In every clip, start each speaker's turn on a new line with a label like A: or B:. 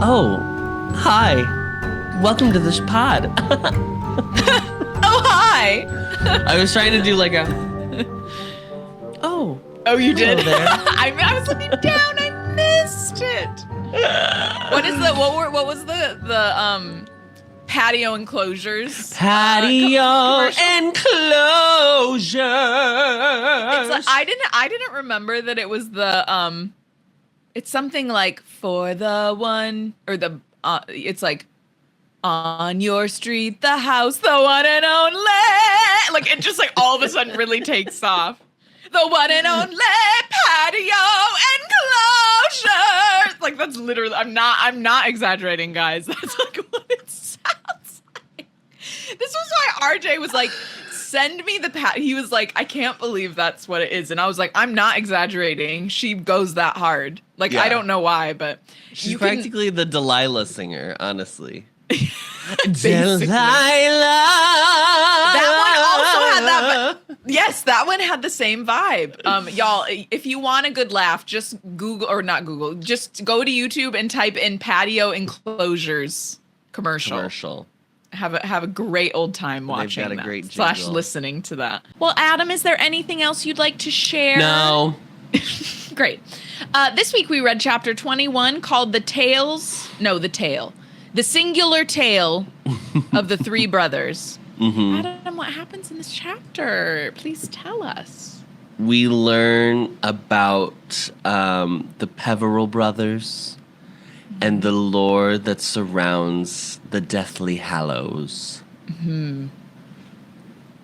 A: Oh, hi. Welcome to this pod.
B: Oh, hi.
A: I was trying to do like a... Oh.
B: Oh, you did?
A: There.
B: I was looking down. I missed it. What was the patio enclosures?
A: Patio enclosures.
B: It's like, I didn't remember that it was the it's something like for the one or the it's like on your street, the house, the one and only. Like it just like all of a sudden really takes off. The one and only patio enclosure. Like that's literally. I'm not exaggerating, guys. That's like what it sounds like. This was why RJ was like, send me the He was like, I can't believe that's what it is, and I was like, I'm not exaggerating. She goes that hard. Like I don't know why, but
A: she's practically the Delilah singer, honestly.
B: Delilah. That one also had that. Yes, that one had the same vibe. Y'all, if you want a good laugh, just just go to YouTube and type in patio enclosures commercial. Have a great old time watching that. Great / listening to that. Well, Adam, is there anything else you'd like to share?
A: No.
B: Great. This week we read chapter 21 called The Singular Tale of the Three Brothers.
A: Mm-hmm.
B: Adam, what happens in this chapter? Please tell us.
A: We learn about the Peveril brothers and the lore that surrounds the Deathly Hallows.
B: Mm-hmm.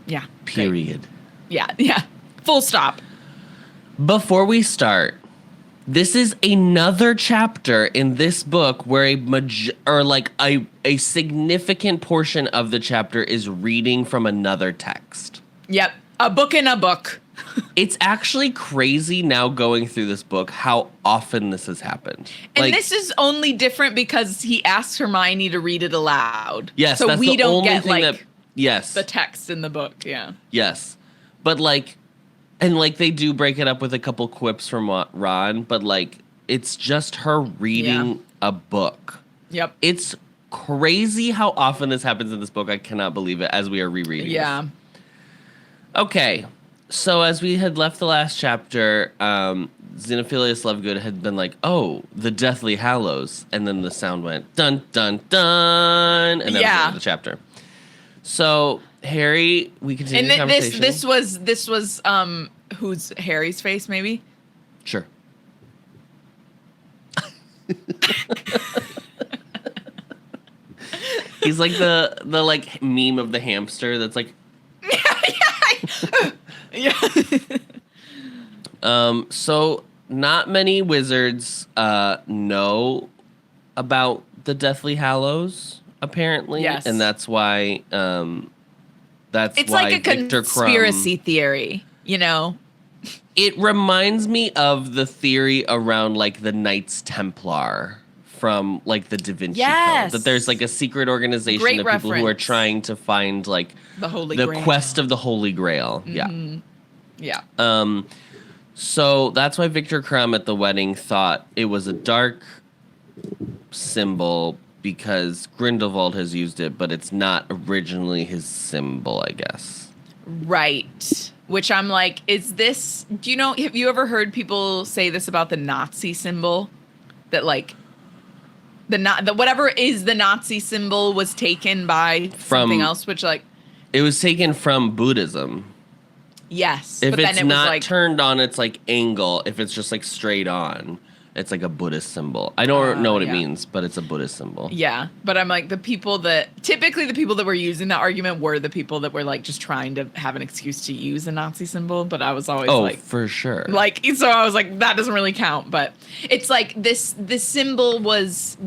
B: Yeah.
A: Period.
B: Great. Yeah. Full stop.
A: Before we start, this is another chapter in this book where a significant portion of the chapter is reading from another text.
B: Yep. A book in a book.
A: It's actually crazy now going through this book how often this has happened.
B: And this is only different because he asks Hermione to read it aloud.
A: Yes,
B: so
A: that's
B: we
A: the
B: don't
A: only
B: get
A: thing
B: the text in the book. Yeah.
A: Yes. But they do break it up with a couple quips from Ron, but it's just her reading a book.
B: Yep.
A: It's crazy how often this happens in this book. I cannot believe it as we are rereading.
B: Yeah.
A: This. Okay. So as we had left the last chapter, Xenophilius Lovegood had been like, oh, the Deathly Hallows. And then the sound went dun, dun, dun. And that was the end of the chapter. So Harry, we continue the conversation.
B: This was who's Harry's face, maybe?
A: Sure. He's like the meme of the hamster that's like
B: yeah.
A: So not many wizards know about the Deathly Hallows, apparently.
B: Yes.
A: And that's why
B: it's like a conspiracy theory, you know?
A: It reminds me of the theory around the Knights Templar from the Da Vinci Code. That there's a secret organization of people who are trying to find the quest of the Holy Grail.
B: Mm-hmm.
A: Yeah. So that's why Victor Crumb at the wedding thought it was a dark symbol because Grindelwald has used it, but it's not originally his symbol, I guess.
B: Right. Which I'm like, is this... Do you know... Have you ever heard people say this about the Nazi symbol? That, whatever is the Nazi symbol was taken by something else, which,
A: It was taken from Buddhism.
B: Yes.
A: If it's not turned on its, angle, if it's just, straight on... It's like a Buddhist symbol. I don't know what it means, but it's a Buddhist symbol.
B: Yeah, but I'm like, typically the people that were using that argument were the people that were just trying to have an excuse to use a Nazi symbol. But I was always
A: for sure.
B: So I was like, that doesn't really count. But it's this symbol was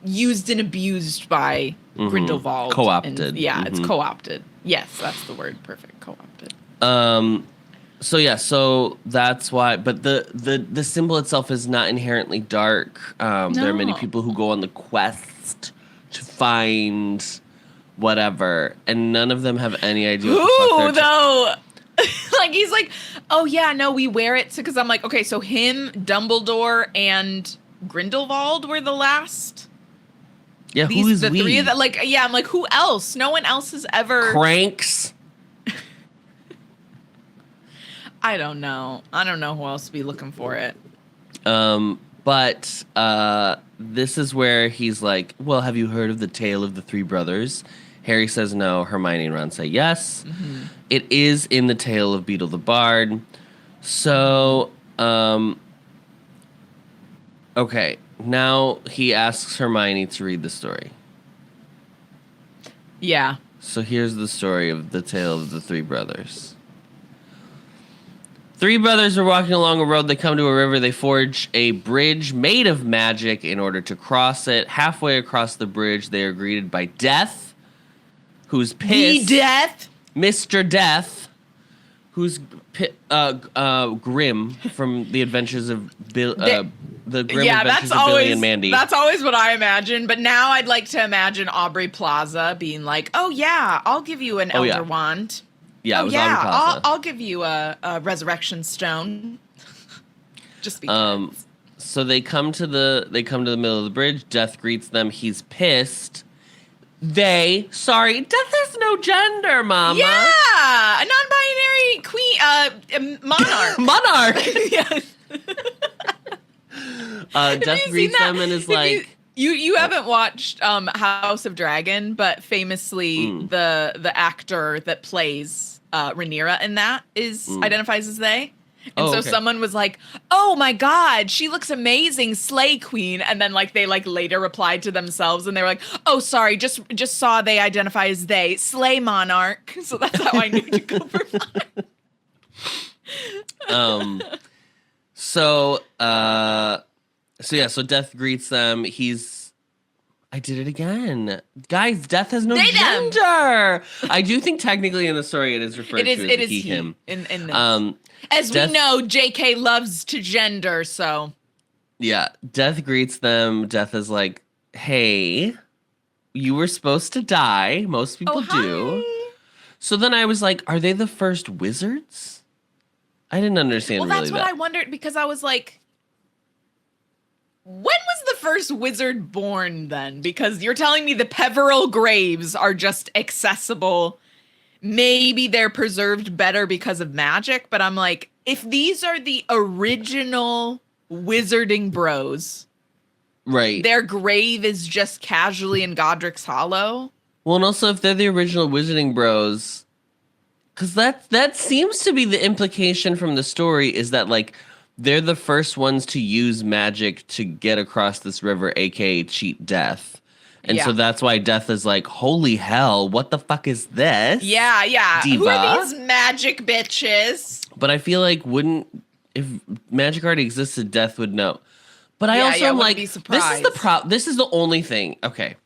B: used and abused by Grindelwald.
A: Co-opted.
B: And, it's co-opted. Yes, that's the word. Perfect. Co-opted.
A: So that's why, but the symbol itself is not inherently dark. No. There are many people who go on the quest to find whatever, and none of them have any idea.
B: Who though? He's like, oh yeah, no, we wear it because I'm like, okay, so him, Dumbledore, and Grindelwald were the last.
A: Yeah, who is
B: the
A: we?
B: three of them? Like, yeah, I'm like, who else? No one else has ever.
A: Cranks.
B: I don't know. I don't know who else to be looking for it.
A: But this is where he's like, well, have you heard of the tale of the three brothers? Harry says no. Hermione and Ron say yes. Mm-hmm. It is in the tale of Beetle the Bard. So, okay. Now he asks Hermione to read the story.
B: Yeah.
A: So here's the story of the tale of the three brothers. Three brothers are walking along a road. They come to a river. They forge a bridge made of magic in order to cross it. Halfway across the bridge, they are greeted by Death, who's pissed.
B: The Death?
A: Mr. Death, who's Grim from the Adventures of Bill. The Grim Adventures of Billy and Mandy.
B: That's always what I imagine. But now I'd like to imagine Aubrey Plaza being like, "Oh yeah, I'll give you an Elder Wand.
A: Yeah, it was Aubrey Plaza.
B: I'll give you a Resurrection Stone." Just because.
A: So they come to the middle of the bridge. Death greets them. He's pissed. Death has no gender, Mama.
B: Yeah, a non-binary queen, monarch.
A: Monarch.
B: Yes.
A: Death greets them and is like,
B: you haven't watched House of Dragon, but famously the actor that plays Rhaenyra in that identifies as they. And so someone was like, "Oh my God, she looks amazing, Slay Queen." And then like they like later replied to themselves and they were like, "Oh, sorry, just saw they identify as they, Slay Monarch." So that's how I knew to go for mine.
A: So Death greets them. I did it again. Guys, Death has no gender. I do think technically in the story it is referred to as he, him.
B: In this. As we know, JK loves to gender, so.
A: Yeah, Death greets them. Death is like, hey, you were supposed to die. Most people do. So then I was like, are they the first wizards? I didn't understand really that.
B: Well, that's what I wondered, because I was like, when was the first wizard born then? Because you're telling me the Peveril graves are just accessible. Maybe they're preserved better because of magic, but I'm like, if these are the original wizarding bros,
A: right?
B: Their grave is just casually in Godric's Hollow.
A: Well, and also if they're the original wizarding bros, because that seems to be the implication from the story, is that like they're the first ones to use magic to get across this river, aka cheat Death. And so that's why Death is like, holy hell, what the fuck is this?
B: Yeah.
A: Diva?
B: Who are these magic bitches?
A: But I feel like if magic already existed, Death would know. But I also am like, this is the only thing. Okay.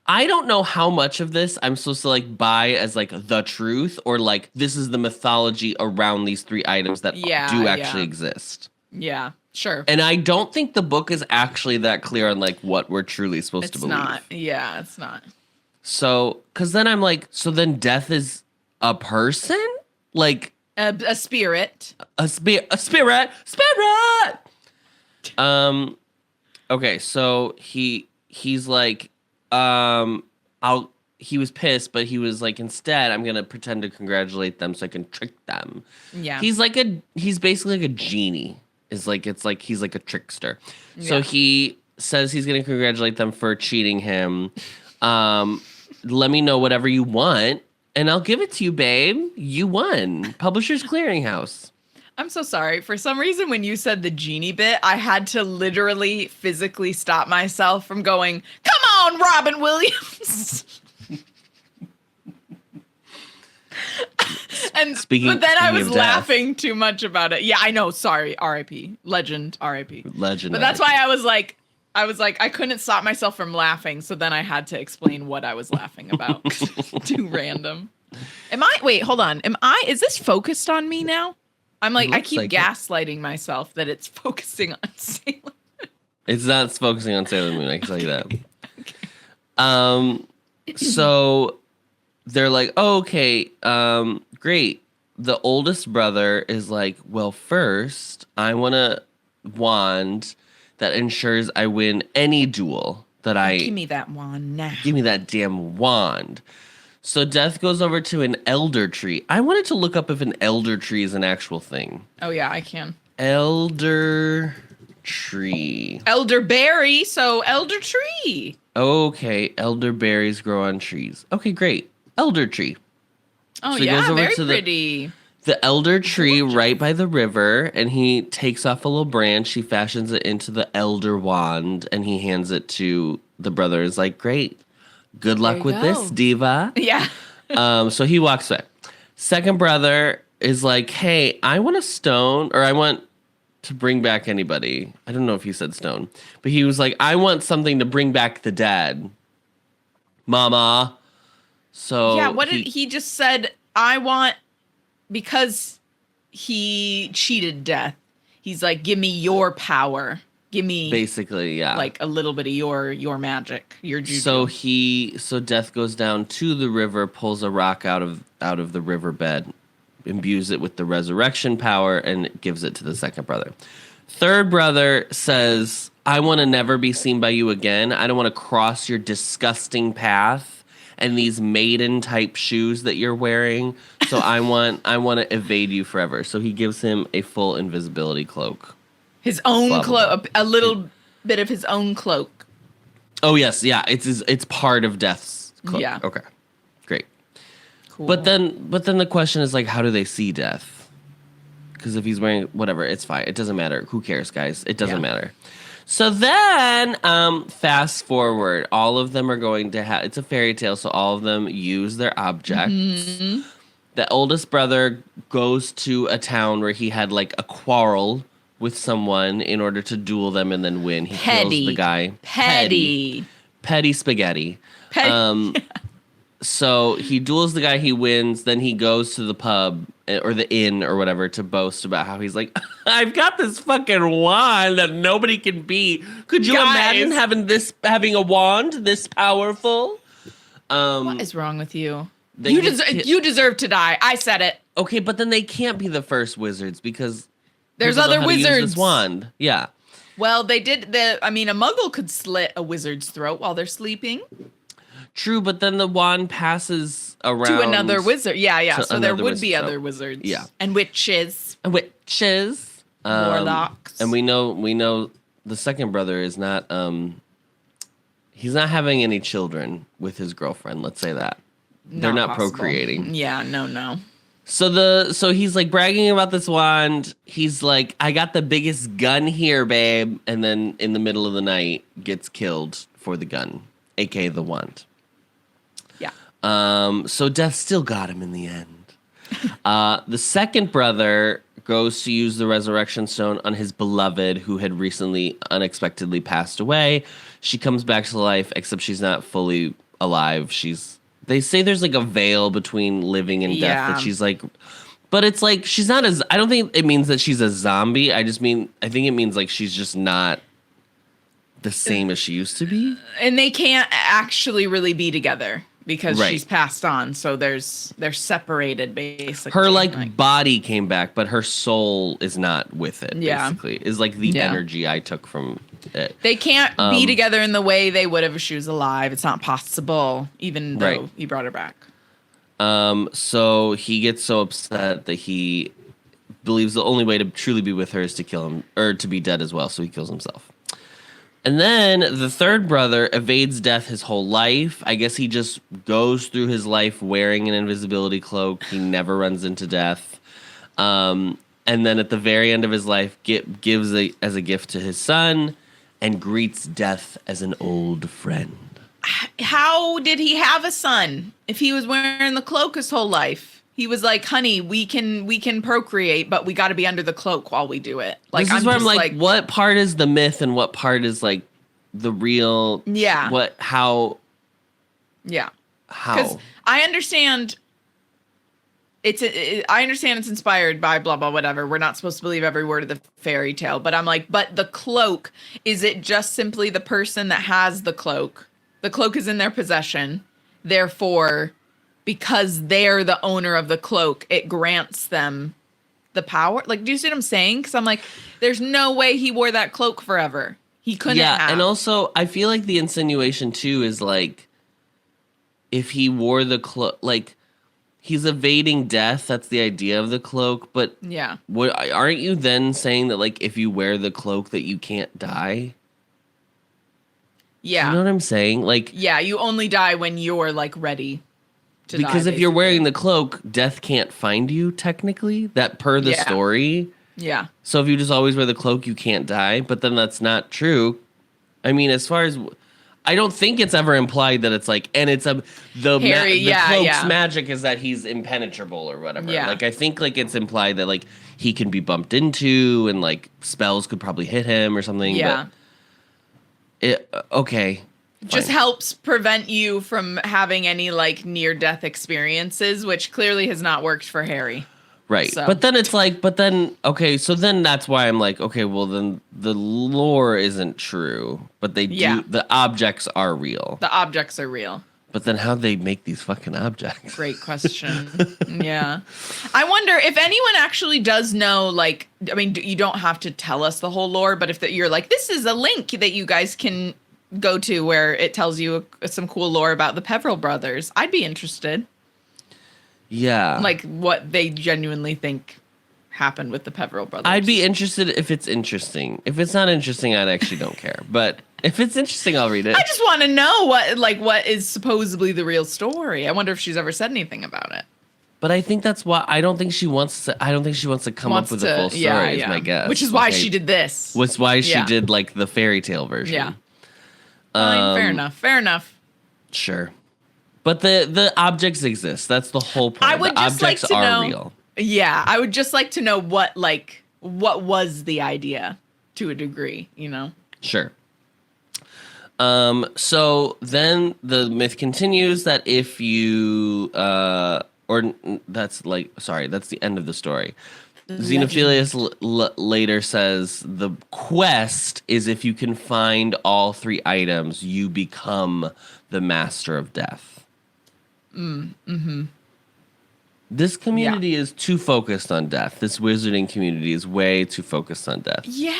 A: I don't know how much of this I'm supposed to like buy as like the truth, or like this is the mythology around these three items that do actually exist.
B: Yeah. Sure.
A: And I don't think the book is actually that clear on like what we're truly supposed to believe.
B: It's not. Yeah, it's not.
A: So, because then I'm like, so then Death is a person? Like
B: a spirit.
A: A spirit. Okay, so he's like, he was pissed, but he was like, instead, I'm gonna pretend to congratulate them so I can trick them.
B: Yeah.
A: He's basically like a genie. He's like a trickster. So he says he's gonna congratulate them for cheating him. Let me know whatever you want, and I'll give it to you, babe. You won. Publishers Clearinghouse.
B: I'm so sorry. For some reason, when you said the genie bit, I had to literally physically stop myself from going, "Come on, Robin Williams." But then I was laughing too much about it. Yeah, I know. Sorry. R.I.P. Legend. R.I.P.
A: Legend.
B: But that's why I was like, I couldn't stop myself from laughing. So then I had to explain what I was laughing about. Too random. Wait, hold on. Is this focused on me now? I'm like, I keep gaslighting myself that it's focusing on Sailor Moon.
A: It's not focusing on Sailor Moon, I can tell you that. Okay. So they're like, oh, okay, great. The oldest brother is like, well, first, I want a wand that ensures I win any duel that I...
B: Give me that wand now.
A: Give me that damn wand. So Death goes over to an elder tree. I wanted to look up if an elder tree is an actual thing.
B: Oh, yeah, I can.
A: Elder tree.
B: Elderberry, so elder tree.
A: Okay, elderberries grow on trees. Okay, great. Elder tree.
B: Oh,
A: So he goes over
B: very
A: to
B: pretty.
A: The elder tree right by the river, and he takes off a little branch. He fashions it into the elder wand, and he hands it to the brother. Is like, great. Good luck with this, diva.
B: Yeah.
A: So he walks away. Second brother is like, hey, I want a stone, or I want to bring back anybody. I don't know if he said stone, but he was like, I want something to bring back the dead. Mama. So
B: yeah, what did he just said? I want, because he cheated Death. He's like, give me your power. Give me
A: basically, yeah,
B: like a little bit of your magic, your juju.
A: So Death goes down to the river, pulls a rock out of the riverbed, imbues it with the resurrection power, and gives it to the second brother. Third brother says, I want to never be seen by you again. I don't want to cross your disgusting path and these maiden type shoes that you're wearing. So I want to evade you forever. So he gives him a full invisibility cloak.
B: His own cloak, a little bit of his own cloak.
A: Oh yes, yeah, it's part of Death's cloak.
B: Yeah.
A: Okay. Great.
B: Cool.
A: But then the question is like, how do they see Death? Because if he's wearing whatever, it's fine. It doesn't matter. Who cares, guys? It doesn't matter. So then, fast forward, all of them are going to have, it's a fairy tale, so all of them use their objects. Mm-hmm. The oldest brother goes to a town where he had like a quarrel with someone in order to duel them and then win. He kills the guy. Petty spaghetti. So he duels the guy, he wins, then he goes to the pub or the inn or whatever to boast about how he's like, I've got this fucking wand that nobody can beat. Could you imagine having a wand this powerful?
B: What is wrong with you? You deserve to die. I said it.
A: Okay, but then they can't be the first wizards because
B: there's other wizards.
A: Use this wand. Yeah.
B: Well, they did a muggle could slit a wizard's throat while they're sleeping.
A: True, but then the wand passes around
B: to another wizard. Yeah. So there would be other wizards.
A: Yeah.
B: And witches.
A: Warlocks. And we know the second brother is not he's not having any children with his girlfriend, let's say that. They're not procreating.
B: Yeah, no.
A: So he's like bragging about this wand. He's like, I got the biggest gun here, babe. And then in the middle of the night gets killed for the gun, aka the wand.
B: Yeah.
A: So Death still got him in the end. The second brother goes to use the resurrection stone on his beloved who had recently unexpectedly passed away. She comes back to life, except she's not fully alive. They say there's like a veil between living and death that she's like, but it's like she's not as, I don't think it means that she's a zombie. I think it means like she's just not the same as she used to be.
B: And they can't actually really be together because she's passed on. So they're separated basically.
A: Her like body came back, but her soul is not with it. Basically, is like the energy I took from it.
B: They can't be together in the way they would have if she was alive. It's not possible, even though he brought her back.
A: So he gets so upset that he believes the only way to truly be with her is to kill him or to be dead as well. So he kills himself. And then the third brother evades death his whole life. I guess he just goes through his life wearing an invisibility cloak. He never runs into death. And then at the very end of his life, gives as a gift to his son and greets death as an old friend.
B: How did he have a son if he was wearing the cloak his whole life? He was like, honey, we can procreate, but we got to be under the cloak while we do it. Like,
A: this is where I'm like, what part is the myth and what part is like the real?
B: Yeah.
A: How?
B: Yeah.
A: How?
B: Because I understand it's inspired by blah, blah, whatever. We're not supposed to believe every word of the fairy tale, but I'm like, but the cloak, is it just simply the person that has the cloak? The cloak is in their possession. Therefore, because they're the owner of the cloak, it grants them the power. Like, do you see what I'm saying? Because I'm like, there's no way he wore that cloak forever. He couldn't
A: Yeah,
B: have.
A: and also I feel like the insinuation too is like if he wore the cloak, like he's evading death. That's the idea of the cloak. But
B: yeah.
A: what aren't you then saying that like if you wear the cloak that you can't die?
B: Yeah.
A: Do you know what I'm saying? Like,
B: yeah, you only die when you're like ready to die.
A: because if you're
B: basically.
A: wearing the cloak, death can't find you technically. That per the
B: Yeah.
A: story.
B: Yeah.
A: So if you just always wear the cloak, you can't die. But then that's not true. I mean, as far as I don't think it's ever implied that it's like, and it's the
B: Harry,
A: the cloak's
B: yeah.
A: magic is that he's impenetrable or whatever.
B: Yeah.
A: Like I think like it's implied that like he can be bumped into and like spells could probably hit him or something.
B: Yeah.
A: But okay.
B: Just
A: fine.
B: helps prevent you from having any like near death experiences, which clearly has not worked for Harry.
A: Right.
B: So.
A: But then it's like, okay, so then that's why I'm like, okay, well, then the lore isn't true, but they do, the objects are real.
B: The objects are real.
A: But then how'd they make these fucking objects?
B: Great question. Yeah. I wonder if anyone actually does know, like, I mean, you don't have to tell us the whole lore, but if you're like, this is a link that you guys can go to where it tells you some cool lore about the Peveril brothers, I'd be interested.
A: Yeah.
B: Like what they genuinely think happened with the Peveril brothers.
A: I'd be interested if it's interesting. If it's not interesting, I actually don't care. But if it's interesting, I'll read it.
B: I just want to know what is supposedly the real story. I wonder if she's ever said anything about it.
A: But I think that's why I don't think she wants to come up with a full story, is my guess.
B: Which is why she did this.
A: Which is why she did like the fairy tale version.
B: Yeah. Fine, fair enough. Fair enough.
A: Sure. But the objects exist. That's the whole point.
B: I would
A: the
B: just
A: objects
B: like to
A: are
B: know,
A: real.
B: Yeah, I would just like to know what was the idea to a degree, you know?
A: Sure. So then the myth continues that if you that's the end of the story. Xenophilius later says the quest is if you can find all 3 items, you become the master of death. This community is too focused on death. This wizarding community is way too focused on death.
B: Yeah.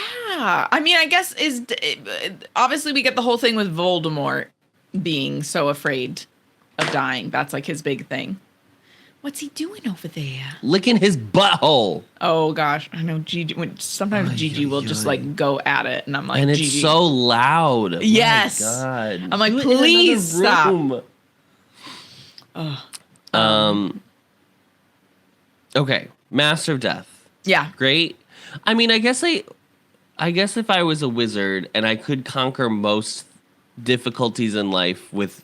B: I mean, I guess obviously we get the whole thing with Voldemort being so afraid of dying. That's like his big thing. What's he doing over there?
A: Licking his butthole.
B: Oh gosh, I know Gigi. Sometimes Gigi will just like go at it, and I'm like,
A: and it's
B: Gigi.
A: so loud.
B: Yes.
A: My God.
B: I'm like,
A: Do it
B: please
A: in another
B: stop.
A: room. Okay, Master of Death.
B: Yeah.
A: Great. I mean, I guess if I was a wizard and I could conquer most difficulties in life with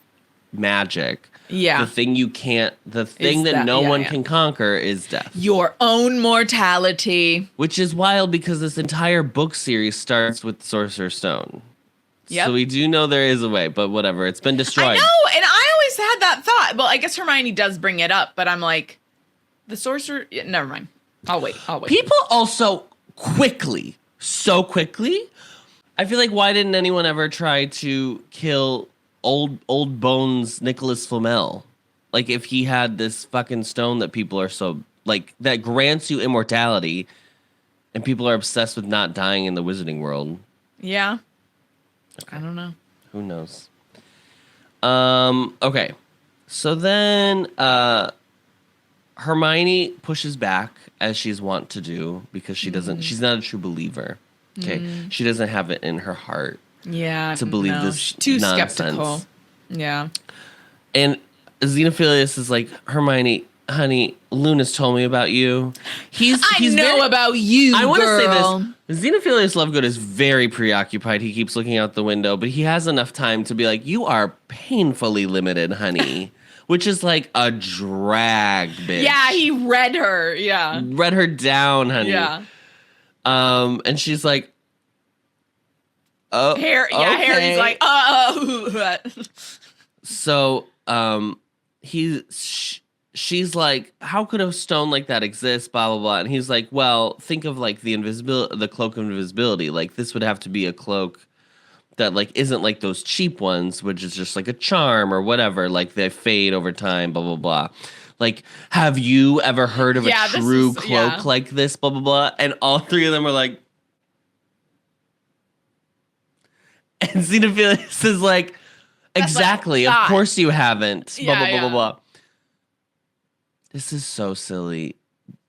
A: magic.
B: Yeah.
A: The thing that no one can conquer is death.
B: Your own mortality.
A: Which is wild because this entire book series starts with Sorcerer's Stone.
B: Yep.
A: So we do know there is a way, but whatever. It's been destroyed.
B: I know, and I always had that thought. Well, I guess Hermione does bring it up, but I'm like, the sorcerer... Yeah, never mind. I'll wait.
A: People also so quickly, I feel like why didn't anyone ever try to kill old bones Nicholas Flamel? Like if he had this fucking stone that people are so like that grants you immortality and people are obsessed with not dying in the wizarding world.
B: Yeah. Okay. I don't know.
A: Who knows? Okay. So then Hermione pushes back as she's wont to do because she's not a true believer. Okay. She doesn't have it in her heart.
B: Yeah,
A: to believe this
B: too
A: nonsense.
B: skeptical. Yeah.
A: And Xenophilius is like, Hermione, honey, Luna's told me about you. He's
B: know about you,
A: I want to say
B: girl.
A: this. Xenophilius Lovegood is very preoccupied. He keeps looking out the window, but he has enough time to be like, you are painfully limited, honey. Which is like a drag, bitch.
B: Yeah, he read her. Yeah.
A: Read her down, honey.
B: Yeah.
A: And she's like, oh,
B: Harry's like,
A: So, she's like, how could a stone like that exist? Blah blah blah. And he's like, well, think of like the cloak of invisibility. Like this would have to be a cloak that like isn't like those cheap ones, which is just like a charm or whatever. Like they fade over time. Blah blah blah. Like, have you ever heard of a true cloak like this? Blah blah blah. And all 3 of them are like. And Xenophilius is like, exactly, of course you haven't. Blah, blah, blah, blah, blah. This is so silly.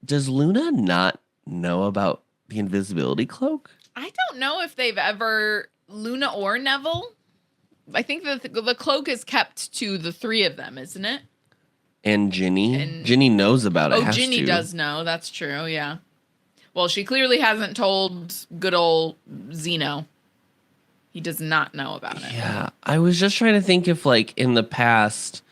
A: Does Luna not know about the invisibility cloak?
B: I don't know if they've ever, Luna or Neville. I think the cloak is kept to the three of them, isn't it?
A: And Ginny. Ginny knows about it.
B: Oh, Ginny does know. That's true. Yeah. Well, she clearly hasn't told good old Zeno. He does not know about it.
A: Yeah. I was just trying to think if, like, in the past,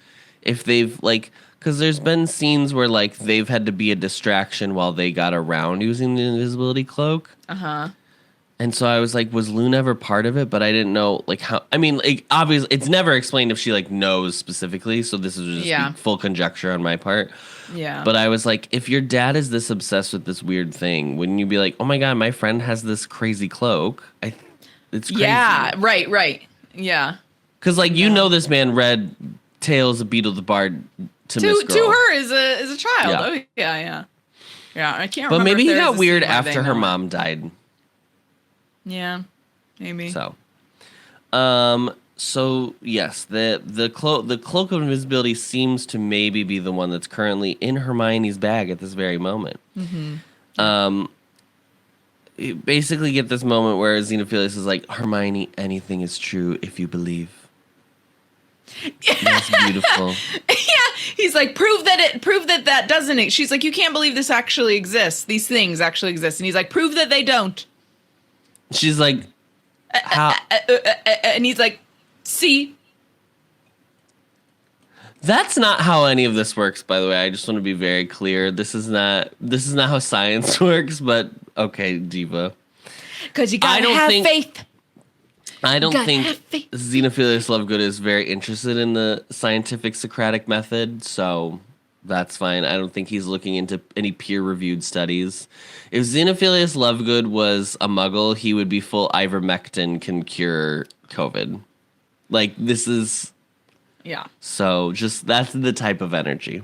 A: if they've, like, because there's been scenes where, like, they've had to be a distraction while they got around using the invisibility cloak.
B: Uh-huh.
A: And so I was like, was Luna ever part of it? But I didn't know, like, how. I mean, like, obviously, it's never explained if she, like, knows specifically. So this is just full conjecture on my part.
B: Yeah.
A: But I was like, if your dad is this obsessed with this weird thing, wouldn't you be like, oh my God, my friend has this crazy cloak? It's crazy.
B: Yeah, right. Yeah.
A: Because, like, you know this man read Tales of Beetle the Bard to Miss Girl.
B: To her as a child.
A: Yeah.
B: Oh, yeah. Yeah, I can't remember.
A: But maybe
B: if
A: he
B: there's
A: got
B: a
A: weird
B: scene where
A: after
B: they
A: her
B: know.
A: mom died.
B: Yeah, maybe.
A: So yes, the cloak of invisibility seems to maybe be the one that's currently in Hermione's bag at this very moment. Mm-hmm. You basically get this moment where Xenophilius is like, Hermione, anything is true if you believe. That's beautiful.
B: Yeah, he's like, prove that doesn't. She's like, you can't believe this actually exists. These things actually exist, and he's like, prove that they don't.
A: She's like, how?
B: And he's like, see.
A: That's not how any of this works, by the way. I just want to be very clear. This is not how science works, but okay, Diva.
B: Because you gotta have faith.
A: I don't think Xenophilius Lovegood is very interested in the scientific Socratic method, so that's fine. I don't think he's looking into any peer-reviewed studies. If Xenophilius Lovegood was a muggle, he would be full ivermectin can cure COVID. Like, this is...
B: Yeah.
A: So, that's the type of energy.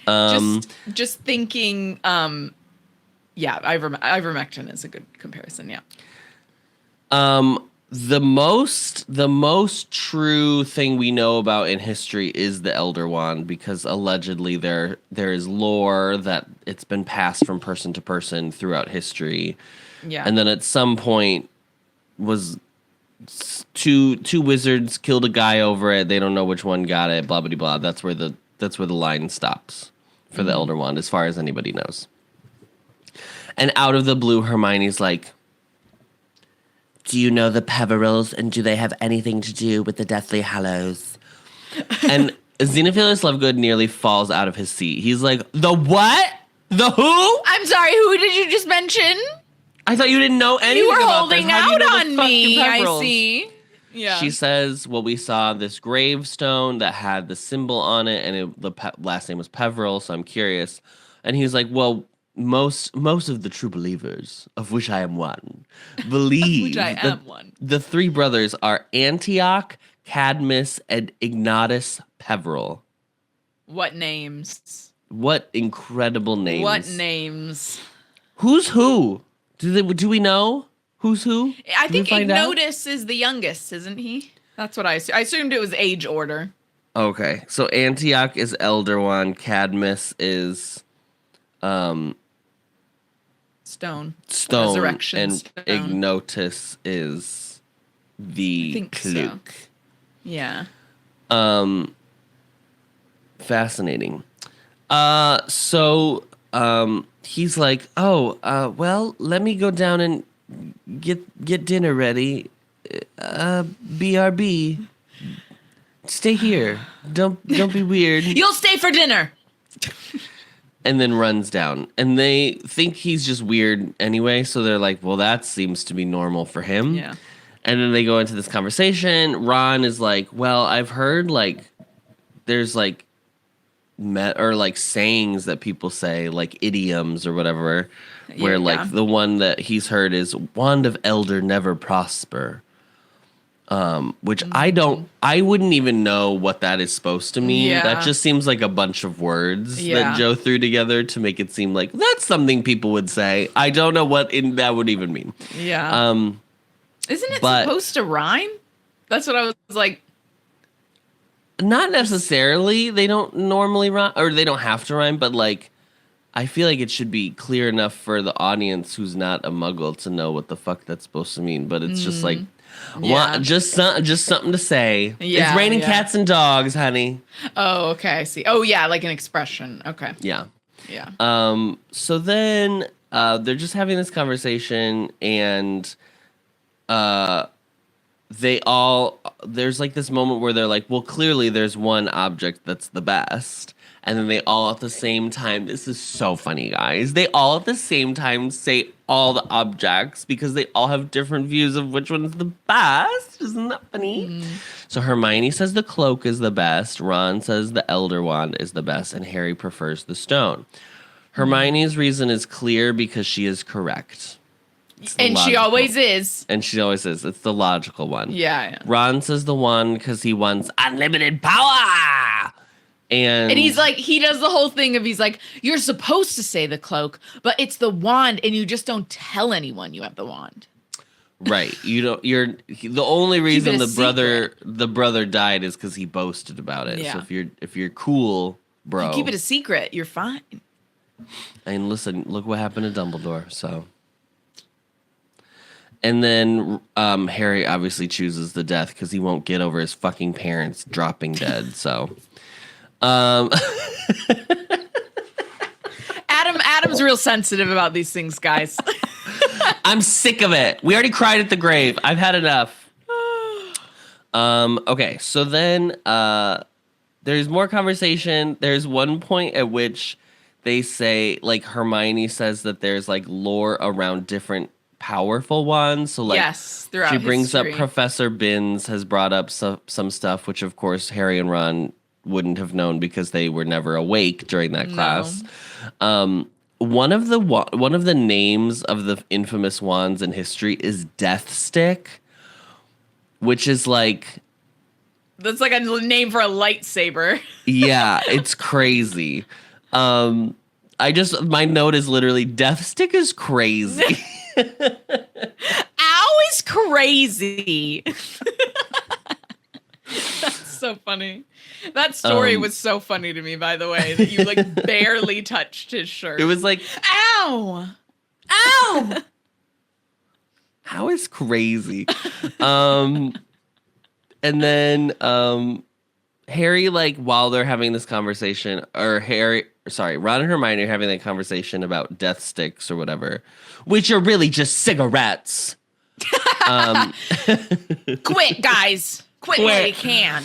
B: Just thinking, ivermectin is a good comparison, yeah.
A: The most true thing we know about in history is the Elder Wand, because allegedly there is lore that it's been passed from person to person throughout history.
B: Yeah.
A: And then at some point was two wizards killed a guy over it. They don't know which one got it, blah blah blah. That's where the line stops for the Elder Wand as far as anybody knows. And out of the blue, Hermione's like, do you know the Peverils, and do they have anything to do with the Deathly Hallows? And Xenophilius Lovegood nearly falls out of his seat. He's like, the what? The who?
B: I'm sorry, who did you just mention?
A: I thought you didn't know anything
B: You were
A: about this.
B: holding
A: How do you
B: out
A: know the
B: on
A: fucking
B: me, I
A: Peverils?
B: see. Yeah.
A: She says, well, we saw this gravestone that had the symbol on it, and the last name was Peveril, so I'm curious. And he's like, well, most of the true believers, of which I am one, believe the three brothers are Antioch, Cadmus, and Ignatus Peveril.
B: What names?
A: What incredible names.
B: What names?
A: Who's who? Do we know who's who?
B: I think Ignotus is the youngest, isn't he? That's what I assumed it was age order.
A: Okay, so Antioch is Elder Wand, Cadmus is
B: Stone.
A: Resurrection, and
B: stone.
A: Ignotus is the Cloak.
B: So. Yeah.
A: Fascinating. He's like, well, let me go down and get dinner ready. BRB. Stay here. Don't be weird.
B: You'll stay for dinner.
A: And then runs down. And they think he's just weird anyway, so they're like, well, that seems to be normal for him.
B: Yeah.
A: And then they go into this conversation. Ron is like, well, I've heard, like, there's, like, sayings that people say, like idioms or whatever, where, like, the one that he's heard is, Wand of Elder never prosper. Which I wouldn't even know what that is supposed to mean.
B: Yeah.
A: That just seems like a bunch of words that Joe threw together to make it seem like that's something people would say. I don't know what that would even mean.
B: Yeah. Isn't it
A: But
B: supposed to rhyme? That's what I was like.
A: not necessarily. They don't normally rhyme, or they don't have to rhyme, but like I feel like it should be clear enough for the audience who's not a muggle to know what the fuck that's supposed to mean. But it's just like,
B: Yeah.
A: just something to say.
B: Yeah,
A: It's raining
B: yeah.
A: cats and dogs, honey.
B: Oh, okay, I see. Oh, yeah, like an expression. Okay.
A: Yeah.
B: Yeah.
A: So then they're just having this conversation, and there's like this moment where they're like, well, clearly there's one object that's the best. And then they all at the same time, this is so funny, guys. They all at the same time say all the objects because they all have different views of which one's the best. Isn't that funny? So Hermione says the cloak is the best. Ron says the Elder Wand is the best. And Harry prefers the stone. Hermione's reason is clear because she is correct.
B: And she always is.
A: And she always is. It's the logical one.
B: Yeah.
A: Ron says the wand because he wants unlimited power. And
B: he's like, he does the whole thing of he's like, you're supposed to say the cloak, but it's the wand, and you just don't tell anyone you have the wand.
A: Right. You don't. You're the only reason
B: secret.
A: the brother died is because he boasted about it.
B: Yeah.
A: So if you're cool, bro,
B: You keep it a secret, you're fine.
A: and listen, look what happened to Dumbledore. So. And then Harry obviously chooses the death because he won't get over his fucking parents dropping dead. So,
B: Adam's real sensitive about these things, guys.
A: I'm sick of it. We already cried at the grave. I've had enough. Okay, so then there's more conversation. There's one point at which they say, like, Hermione says that there's like lore around different powerful ones. So like,
B: Yes, throughout
A: she brings
B: history.
A: up Professor Binns has brought up some stuff, which of course Harry and Ron wouldn't have known because they were never awake during that class. One of the names of the infamous wands in history is Death Stick, which is like,
B: That's like a name for a lightsaber.
A: yeah, it's crazy. My note is literally Death Stick is crazy.
B: Ow is crazy. That's so funny. That story was so funny to me, by the way, that you like barely touched his shirt.
A: It was like,
B: ow, ow.
A: how is crazy? And then Harry, like, while they're having this conversation, Ron and Hermione are having that conversation about death sticks or whatever, which are really just cigarettes.
B: Quit, guys. Quit while you can.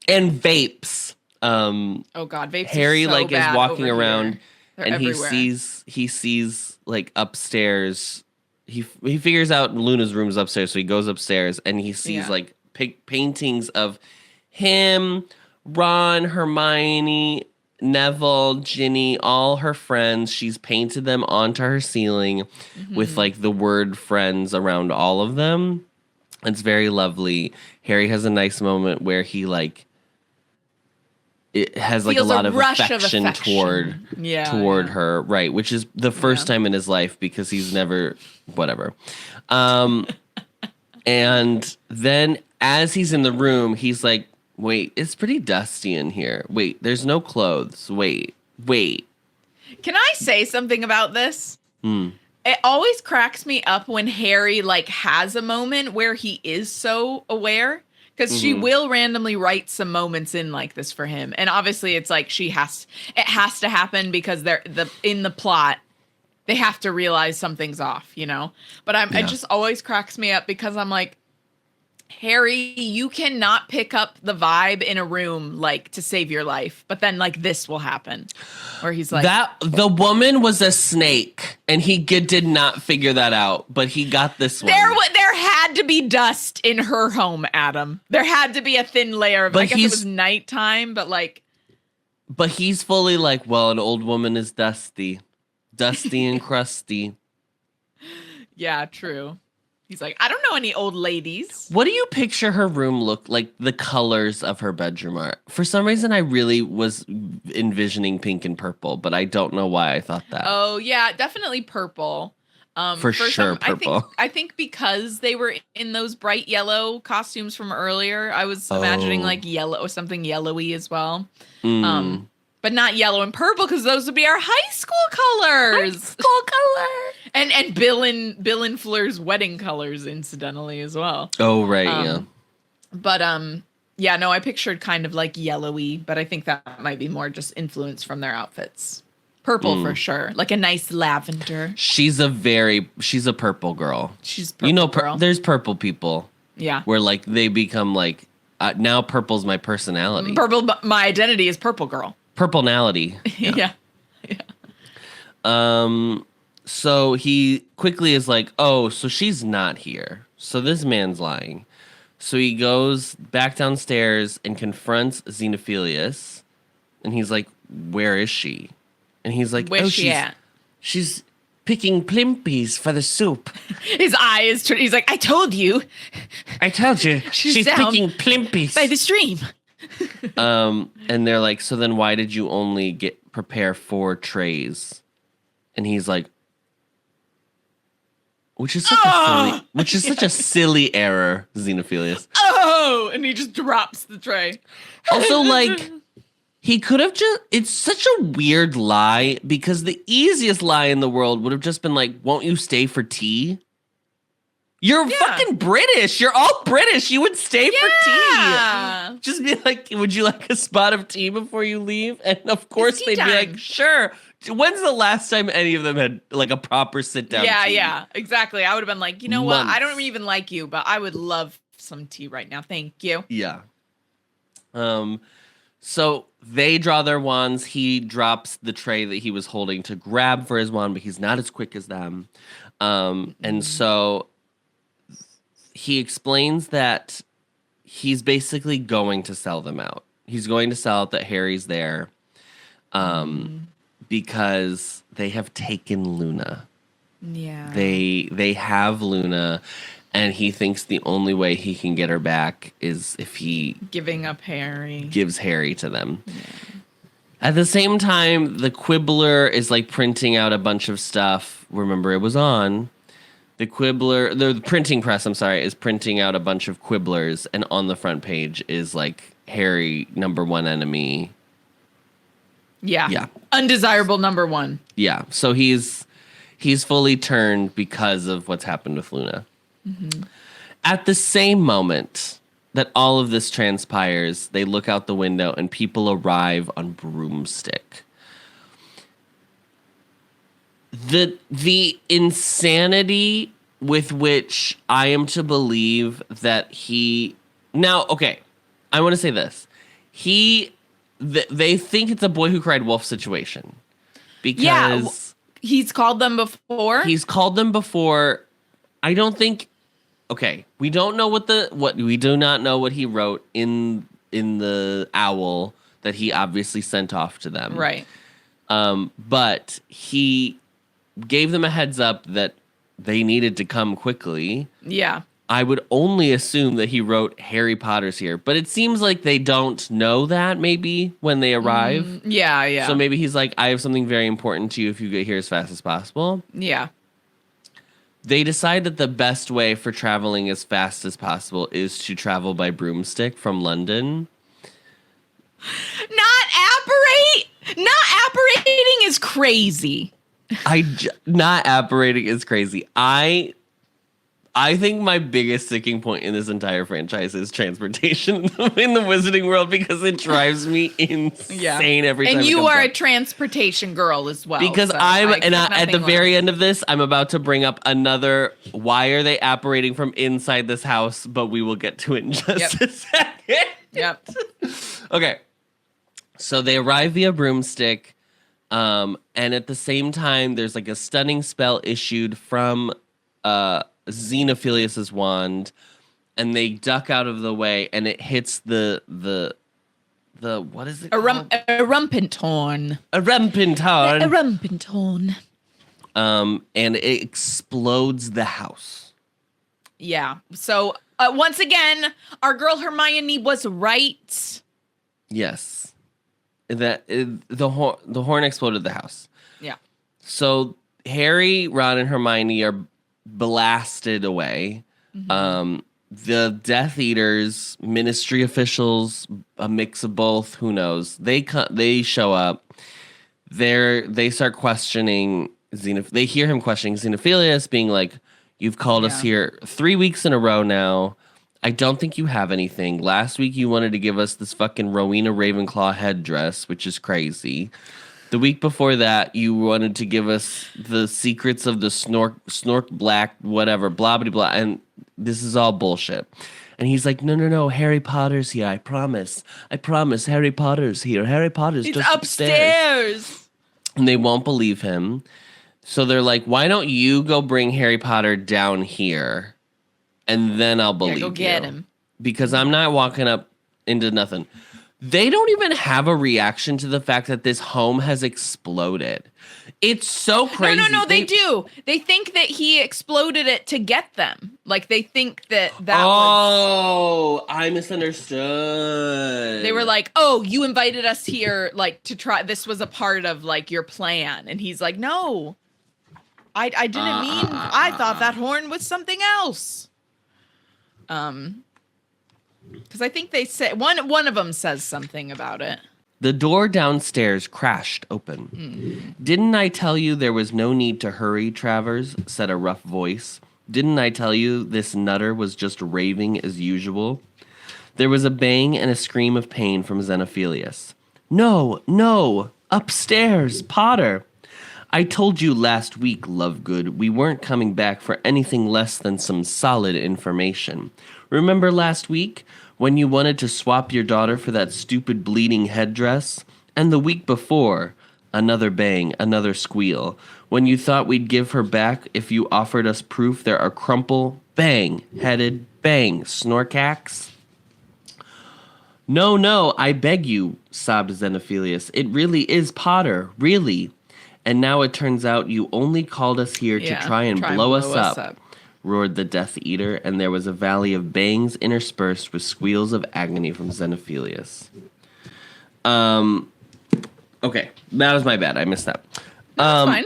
A: And vapes.
B: Oh God, vapes.
A: Harry
B: are so
A: like is
B: bad
A: walking
B: over
A: around
B: here. They're
A: and
B: everywhere.
A: he sees like upstairs. He figures out Luna's room is upstairs, so he goes upstairs and he sees like paintings of him, Ron, Hermione, Neville, Ginny, all her friends. She's painted them onto her ceiling with like the word friends around all of them. It's very lovely. Harry has a nice moment where he like it has like
B: Feels
A: a lot of
B: rush
A: affection toward her, right? Which is the first time in his life because he's never whatever. And then as he's in the room, he's like, "Wait, it's pretty dusty in here. Wait, there's no clothes. Wait."
B: Can I say something about this? It always cracks me up when Harry like has a moment where he is so aware. Because she will randomly write some moments in like this for him. And obviously it's like it has to happen because in the plot, they have to realize something's off, you know? But it just always cracks me up because I'm like, Harry, you cannot pick up the vibe in a room like to save your life, but then like this will happen. Or he's like
A: that the woman was a snake and he did not figure that out, but he got this one.
B: There had to be dust in her home, Adam. There had to be a thin layer of I guess it was nighttime, but like
A: but he's fully like, well, an old woman is dusty and crusty.
B: Yeah, true. He's like, I don't know any old ladies.
A: What do you picture her room look like? The colors of her bedroom are. For some reason, I really was envisioning pink and purple, but I don't know why I thought that.
B: Oh, yeah, definitely purple.
A: For sure, purple.
B: I think because they were in those bright yellow costumes from earlier, I was imagining like yellow or something yellowy as well. But not yellow and purple because those would be our high school colors.
A: High school color.
B: And Bill and Fleur's wedding colors, incidentally, as well.
A: Oh, right, yeah.
B: But yeah, no, I pictured kind of like yellowy, but I think that might be more just influence from their outfits. Purple for sure, like a nice lavender.
A: She's a purple girl.
B: She's purple girl.
A: There's purple people.
B: Yeah.
A: Where like they become like now purple's my personality.
B: Purple, my identity is purple girl.
A: Purplenality.
B: Yeah.
A: So he quickly is like, oh, so she's not here. So this man's lying. So he goes back downstairs and confronts Xenophilius, and he's like, where is she? And he's like,
B: where's she at?
A: She's picking plimpies for the soup.
B: His eye is, he's like, I told you.
A: I told you. She's picking plimpies.
B: By the stream.
A: And they're like, so then why did you only prepare 4 trays? And he's like, which is such a silly error, Xenophilius.
B: Oh, and he just drops the tray.
A: Also, like, he could have it's such a weird lie because the easiest lie in the world would have just been like, won't you stay for tea? You're fucking British. You're all British. You would stay for tea. Just be like, would you like a spot of tea before you leave? And of course they'd be like, sure. When's the last time any of them had like a proper sit down tea?
B: Yeah, exactly. I would have been like, you know what? I don't even like you, but I would love some tea right now. Thank you.
A: Yeah. So they draw their wands. He drops the tray that he was holding to grab for his wand, but he's not as quick as them. And so he explains that he's basically going to sell them out. He's going to sell out that Harry's there because they have taken Luna.
B: Yeah.
A: They have Luna, and he thinks the only way he can get her back is if he
B: giving up Harry.
A: Gives Harry to them. Yeah. At the same time, the Quibbler is like printing out a bunch of stuff. Remember, it was on. The printing press, is printing out a bunch of Quibblers, and on the front page is like Harry, #1 enemy.
B: Yeah. Undesirable #1.
A: Yeah. So he's fully turned because of what's happened with Luna. Mm-hmm. At the same moment that all of this transpires, they look out the window and people arrive on Broomstick. The insanity with which I am to believe that okay, I want to say this. They think it's a boy who cried wolf situation. Because
B: he's called them before.
A: I don't think. Okay, we don't know we do not know what he wrote in the owl that he obviously sent off to them.
B: Right.
A: But he gave them a heads up that they needed to come quickly.
B: Yeah.
A: I would only assume that he wrote Harry Potter's here, but it seems like they don't know that maybe when they arrive.
B: Yeah.
A: So maybe he's like, I have something very important to you if you get here as fast as possible.
B: Yeah.
A: They decide that the best way for traveling as fast as possible is to travel by broomstick from London.
B: Not apparating is crazy.
A: Not apparating is crazy. I think my biggest sticking point in this entire franchise is transportation in the Wizarding World because it drives me insane every time.
B: And you are a transportation girl as well.
A: Because
B: so
A: at the very end of this, I'm about to bring up another. Why are they apparating from inside this house? But we will get to it in just a second.
B: Yep.
A: Okay. So they arrive via broomstick, and at the same time, there's like a stunning spell issued from Xenophilius's wand, and they duck out of the way, and it hits the what is it called?
B: Erumpent horn.
A: Erumpent horn.
B: Erumpent horn.
A: And it explodes the house.
B: Yeah. So once again, our girl Hermione was right.
A: Yes. The horn exploded the house.
B: Yeah.
A: So Harry, Ron, and Hermione are blasted away. The Death Eaters, Ministry officials, a mix of both. Who knows? They show up. They start questioning They hear him questioning Xenophilius, being like, "You've called us here 3 weeks in a row now. I don't think you have anything. Last week you wanted to give us this fucking Rowena Ravenclaw headdress, which is crazy. The week before that, you wanted to give us the secrets of the snork black, whatever, blah, blah, blah. And this is all bullshit." And he's like, no, Harry Potter's here. I promise. Harry Potter's here. Harry Potter's just upstairs. And they won't believe him. So they're like, why don't you go bring Harry Potter down here? And then I'll believe you.
B: Go get him.
A: Because I'm not walking up into nothing. They don't even have a reaction to the fact that this home has exploded. It's so crazy.
B: No, they do. They think that he exploded it to get them. Like, they think that was...
A: I misunderstood.
B: They were like, oh, you invited us here, like, to try... This was a part of, like, your plan. And he's like, no. I didn't mean... I thought that horn was something else. Because I think they say one of them says something about it.
A: The door downstairs crashed open. Didn't I tell you there was no need to hurry, Travers? Said a rough voice. Didn't I tell you this nutter was just raving as usual? There was a bang and a scream of pain from Xenophilius. No, upstairs, Potter. I told you last week, Lovegood, we weren't coming back for anything less than some solid information. Remember last week when you wanted to swap your daughter for that stupid bleeding headdress? And the week before, another bang, another squeal, when you thought we'd give her back if you offered us proof there are crumple, bang, headed, bang, snorkax? No, I beg you, sobbed Xenophilius. It really is Potter, really. And now it turns out you only called us here to try and blow us up, roared the Death Eater, and there was a valley of bangs interspersed with squeals of agony from Xenophilius. Okay, that was my bad. I missed that.
B: That's fine.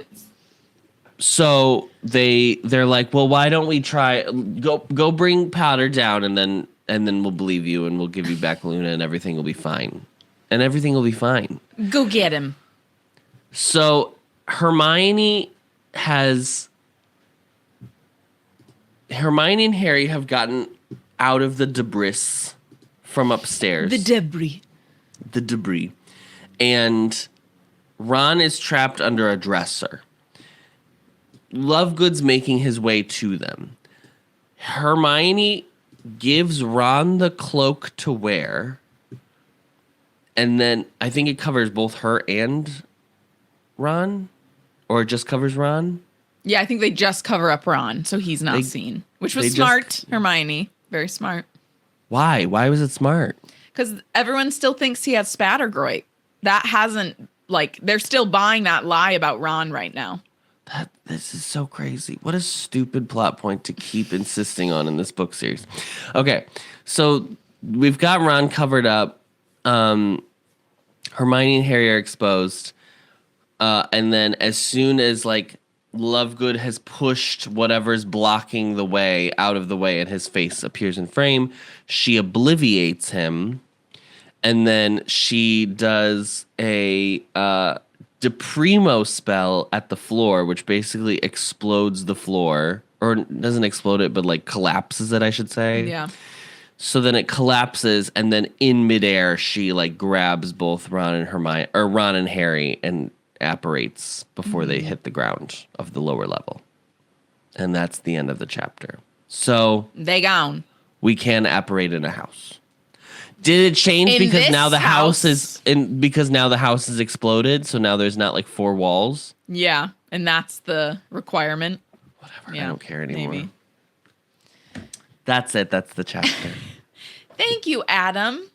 A: So they're like, well, why don't we try go bring Powder down, and then we'll believe you, and we'll give you back Luna, and everything will be fine. And everything will be fine.
B: Go get him.
A: So Hermione and Harry have gotten out of the debris from upstairs.
B: The debris.
A: And Ron is trapped under a dresser. Lovegood's making his way to them. Hermione gives Ron the cloak to wear. And then I think it covers both her and Ron. Or it just covers Ron.
B: Yeah, I think they just cover up Ron, so he's not seen. Which was smart, Hermione. Very smart.
A: Why? Why was it smart?
B: Because everyone still thinks he has Spattergroit. That hasn't, like, they're still buying that lie about Ron right now.
A: This is so crazy. What a stupid plot point to keep insisting on in this book series. Okay, so we've got Ron covered up. Hermione and Harry are exposed. And then as soon as, like, Lovegood has pushed whatever's blocking the way out of the way and his face appears in frame, she obliviates him. And then she does a Deprimo spell at the floor, which basically explodes the floor. Or doesn't explode it, but, like, collapses it, I should say.
B: Yeah.
A: So then it collapses, and then in midair, she, like, grabs both Ron and Harry and apparates before they hit the ground of the lower level. And that's the end of the chapter. So
B: they gone.
A: We can apparate in a house. Did it change because now the house is exploded, so now there's not like four walls?
B: Yeah, and that's the requirement.
A: Whatever, yeah, I don't care anymore. Maybe. That's it. That's the chapter.
B: Thank you, Adam.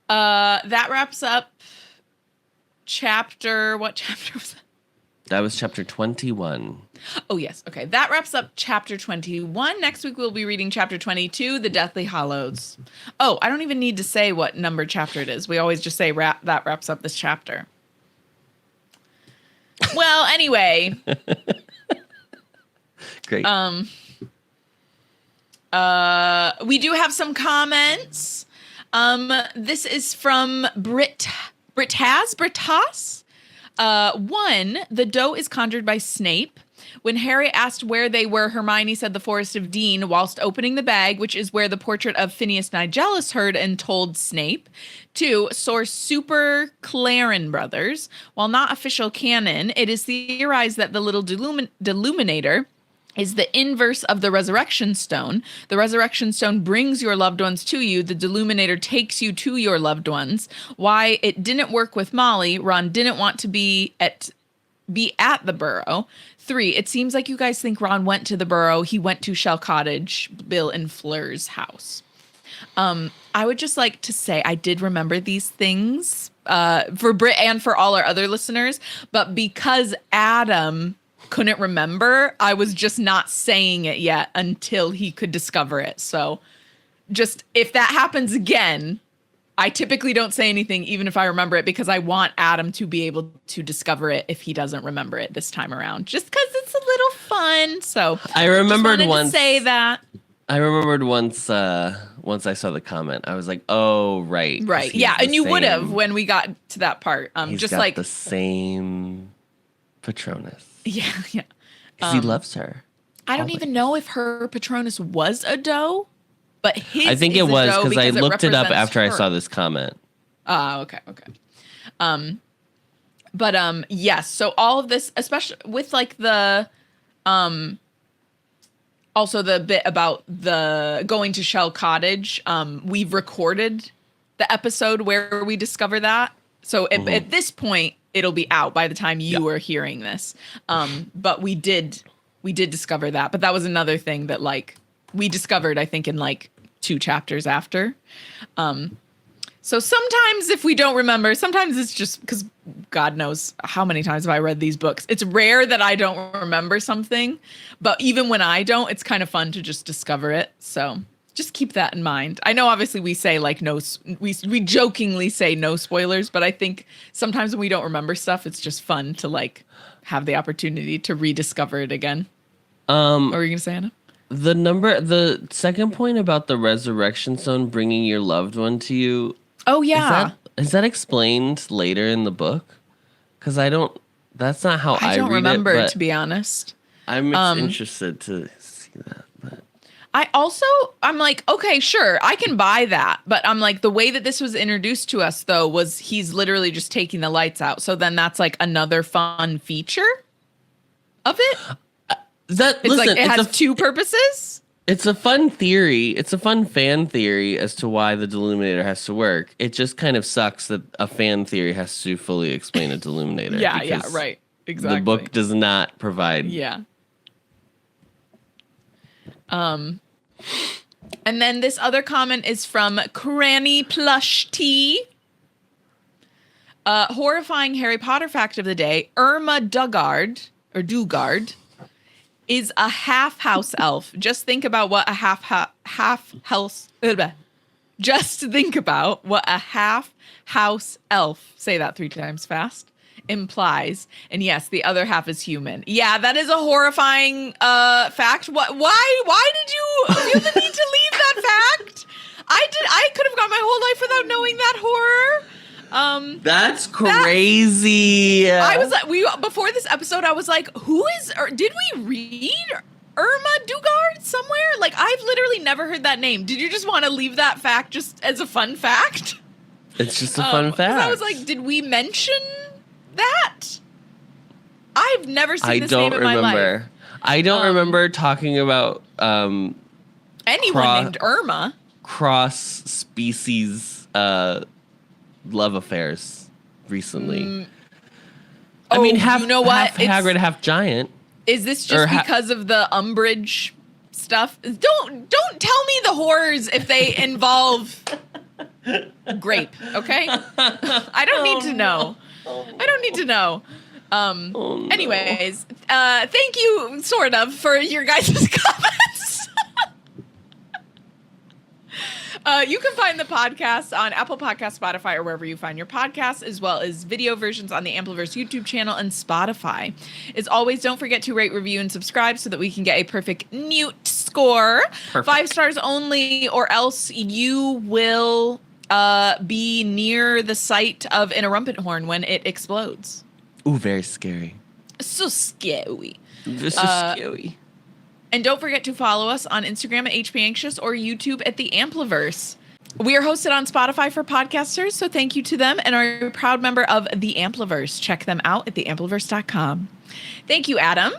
B: That wraps up what chapter was that?
A: That was chapter 21.
B: Oh, yes. Okay. That wraps up chapter 21. Next week, we'll be reading chapter 22, The Deathly Hallows. Oh, I don't even need to say what number chapter it is. We always just say that wraps up this chapter. Well, anyway.
A: Great.
B: We do have some comments. This is from Britas. One, the doe is conjured by Snape. When Harry asked where they were, Hermione said the Forest of Dean whilst opening the bag, which is where the portrait of Phineas Nigellus heard and told Snape. 2, source Super Claren Brothers. While not official canon, it is theorized that the little Deluminator is the inverse of the Resurrection Stone. The Resurrection Stone brings your loved ones to you. The Deluminator takes you to your loved ones. Why it didn't work with Molly. Ron didn't want to be at the Burrow. 3, it seems like you guys think Ron went to the Burrow. He went to Shell Cottage, Bill and Fleur's house. I would just like to say I did remember these things for Britt and for all our other listeners, but because Adam couldn't remember, I was just not saying it yet until he could discover it. So just if that happens again, I typically don't say anything even if I remember it, because I want Adam to be able to discover it if he doesn't remember it this time around, just because it's a little fun. So
A: I remembered
B: just
A: once
B: to say that.
A: I remembered once I saw the comment, I was like, "Oh, right,
B: Right, yeah," and you would have when we got to that part.
A: He's
B: just
A: got
B: like
A: the same Patronus.
B: Yeah.
A: 'Cause he loves her.
B: I don't even know if her Patronus was a doe, but his.
A: I think
B: is
A: it was
B: a doe
A: because I looked it up
B: represents
A: after I
B: her.
A: saw this comment.
B: Okay. Yes. So all of this, especially with like the, also the bit about the going to Shell Cottage. We've recorded the episode where we discover that. So at this point, it'll be out by the time you are hearing this. But we did discover that. But that was another thing that like we discovered, I think, in like 2 chapters after. So sometimes if we don't remember, sometimes it's just because God knows how many times have I read these books. It's rare that I don't remember something, but even when I don't, it's kind of fun to just discover it. So just keep that in mind. I know obviously we say like we jokingly say no spoilers, but I think sometimes when we don't remember stuff, it's just fun to like have the opportunity to rediscover it again. What were you gonna say, Anna?
A: The second point about the Resurrection Stone bringing your loved one to you.
B: Oh yeah.
A: Is that explained later in the book? Because that's not how I
B: don't
A: read
B: remember
A: it,
B: to be honest.
A: I'm interested to see that. But
B: I'm like, okay, sure, I can buy that. But I'm like, the way that this was introduced to us though, was he's literally just taking the lights out. So then that's like another fun feature of it. It has 2 purposes.
A: It's a fun theory. It's a fun fan theory as to why the Deluminator has to work. It just kind of sucks that a fan theory has to fully explain a Deluminator.
B: Yeah, right. Exactly.
A: The book does not provide.
B: Yeah. And then this other comment is from Cranny Plush T. Horrifying Harry Potter fact of the day: Irma Dugard is a half house elf. Just think about what a half house elf, say that 3 times fast, implies. And yes, the other half is human. Yeah, that is a horrifying fact. Why did you feel the need to leave that fact? I could have gone my whole life without knowing that horror.
A: That's crazy.
B: I was like, before this episode, I was like, did we read Irma Dugard somewhere? Like, I've literally never heard that name. Did you just want to leave that fact just as a fun fact?
A: It's just a fun fact.
B: I was like, did we mention that? I've never seen this name in my life.
A: I don't remember talking about
B: anyone named Irma.
A: Cross-species love affairs recently. I mean,
B: you know what?
A: Half Hagrid, half giant.
B: Is this just because of the Umbridge stuff? Don't tell me the horrors if they involve grape, okay? I don't need to know. I don't need to know. Anyways, thank you, sort of, for your guys' comments. You can find the podcast on Apple Podcasts, Spotify, or wherever you find your podcasts, as well as video versions on the Ampliverse YouTube channel and Spotify. As always, don't forget to rate, review, and subscribe so that we can get a perfect Newt score.
A: Perfect.
B: 5 stars only, or else you will be near the site of an erumpent horn when it explodes.
A: Ooh, very scary.
B: So scary.
A: This is scary.
B: And don't forget to follow us on Instagram at HPAnxious or YouTube at the Ampliverse. We are hosted on Spotify for podcasters, so thank you to them and are a proud member of the Ampliverse. Check them out at theampliverse.com. Thank you, Adam.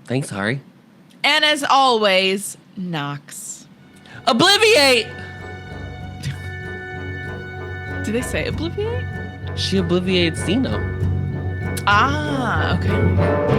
A: Thanks, Hari.
B: And as always, Nox.
A: Obliviate!
B: Did they say obliviate?
A: She obliviates Zeno.
B: Ah, okay.